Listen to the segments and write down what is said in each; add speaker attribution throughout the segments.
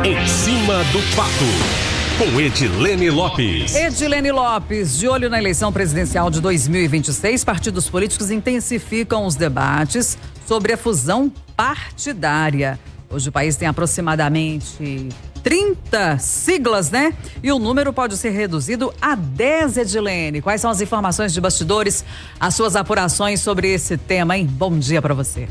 Speaker 1: Em cima do fato, com Edilene Lopes.
Speaker 2: Edilene Lopes, de olho na eleição presidencial de 2026, partidos políticos intensificam os debates sobre a fusão partidária. Hoje o país tem aproximadamente 30 siglas, né? E o número pode ser reduzido a 10, Edilene. Quais são as informações de bastidores, as suas apurações sobre esse tema, hein? Bom dia para você.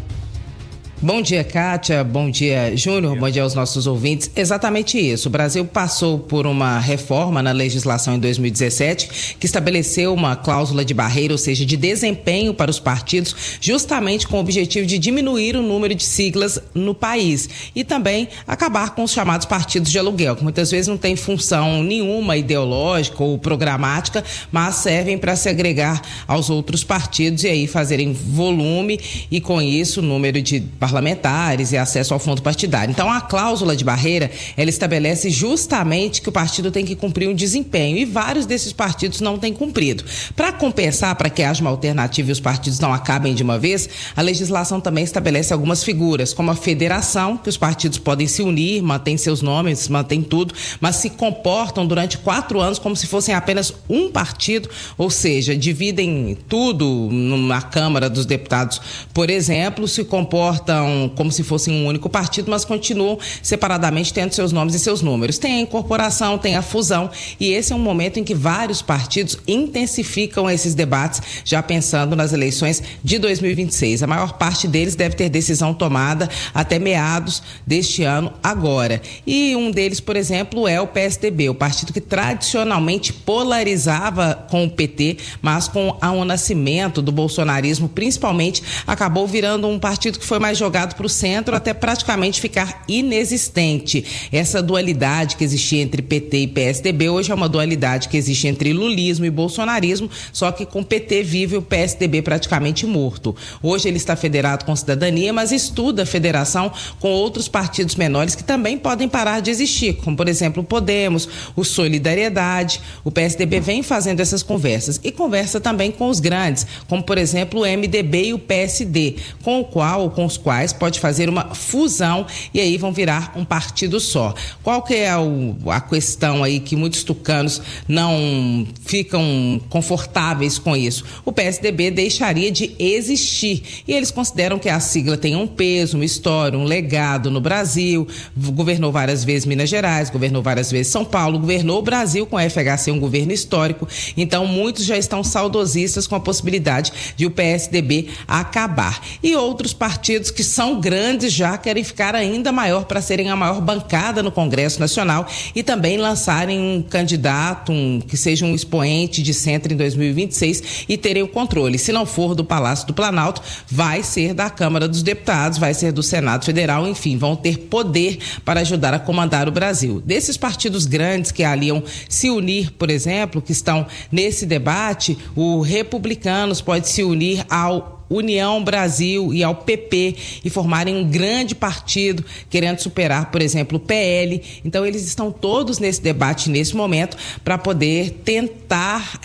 Speaker 3: Bom dia, Kátia. Bom dia, Júnior. Bom dia aos nossos ouvintes. Exatamente isso. O Brasil passou por uma reforma na legislação em 2017 que estabeleceu uma cláusula de barreira, ou seja, de desempenho para os partidos, justamente com o objetivo de diminuir o número de siglas no país e também acabar com os chamados partidos de aluguel, que muitas vezes não tem função nenhuma ideológica ou programática, mas servem para se agregar aos outros partidos e aí fazerem volume e, com isso, o número de parlamentares e acesso ao fundo partidário. Então, a cláusula de barreira, ela estabelece justamente que o partido tem que cumprir um desempenho e vários desses partidos não têm cumprido. Para compensar, para que haja uma alternativa e os partidos não acabem de uma vez, a legislação também estabelece algumas figuras, como a federação, que os partidos podem se unir, mantêm seus nomes, mantêm tudo, mas se comportam durante 4 anos como se fossem apenas um partido, ou seja, dividem tudo na Câmara dos Deputados, por exemplo, se comportam como se fossem um único partido, mas continuam separadamente tendo seus nomes e seus números. Tem a incorporação, tem a fusão, e esse é um momento em que vários partidos intensificam esses debates, já pensando nas eleições de 2026. A maior parte deles deve ter decisão tomada até meados deste ano agora. E um deles, por exemplo, é o PSDB, o partido que tradicionalmente polarizava com o PT, mas com o nascimento do bolsonarismo, principalmente, acabou virando um partido que foi mais jogado para o centro até praticamente ficar inexistente. Essa dualidade que existia entre PT e PSDB hoje é uma dualidade que existe entre lulismo e bolsonarismo, só que com PT vive o PSDB praticamente morto. Hoje ele está federado com Cidadania, mas estuda a federação com outros partidos menores que também podem parar de existir, como por exemplo o Podemos, o Solidariedade. O PSDB vem fazendo essas conversas e conversa também com os grandes, como por exemplo o MDB e o PSD, com os quais pode fazer uma fusão e aí vão virar um partido só. Qual que é a questão aí que muitos tucanos não ficam confortáveis com isso? O PSDB deixaria de existir e eles consideram que a sigla tem um peso, uma história, um legado no Brasil, governou várias vezes Minas Gerais, governou várias vezes São Paulo, governou o Brasil com a FHC, um governo histórico, então muitos já estão saudosistas com a possibilidade de o PSDB acabar. E outros partidos que são grandes já querem ficar ainda maior para serem a maior bancada no Congresso Nacional e também lançarem um candidato que seja um expoente de centro em 2026 e terem o controle. Se não for do Palácio do Planalto, vai ser da Câmara dos Deputados, vai ser do Senado Federal, enfim, vão ter poder para ajudar a comandar o Brasil. Desses partidos grandes que aliam se unir, por exemplo, que estão nesse debate, o Republicanos pode se unir ao União Brasil e ao PP e formarem um grande partido querendo superar, por exemplo, o PL. Então eles estão todos nesse debate nesse momento para poder tentar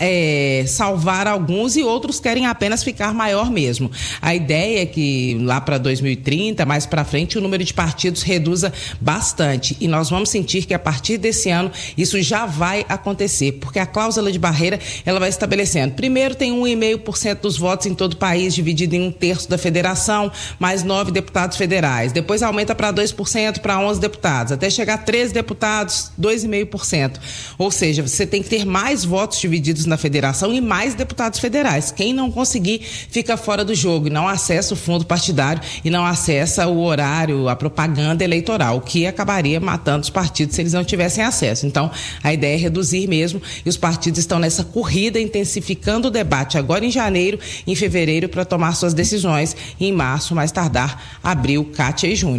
Speaker 3: salvar alguns e outros querem apenas ficar maior mesmo. A ideia é que lá para 2030, mais para frente, o número de partidos reduza bastante e nós vamos sentir que a partir desse ano isso já vai acontecer, porque a cláusula de barreira ela vai estabelecendo. Primeiro tem 1,5% dos votos em todo o país dividido em 1/3 da federação, mais 9 deputados federais. Depois aumenta para 2%, para 11 deputados. Até chegar a 13 deputados, 2,5%. Ou seja, você tem que ter mais votos divididos na federação e mais deputados federais. Quem não conseguir fica fora do jogo e não acessa o fundo partidário e não acessa o horário, a propaganda eleitoral, o que acabaria matando os partidos se eles não tivessem acesso. Então, a ideia é reduzir mesmo e os partidos estão nessa corrida, intensificando o debate agora em janeiro, em fevereiro, para tomar suas decisões e em março, mais tardar, abril, Kátia e Júnior.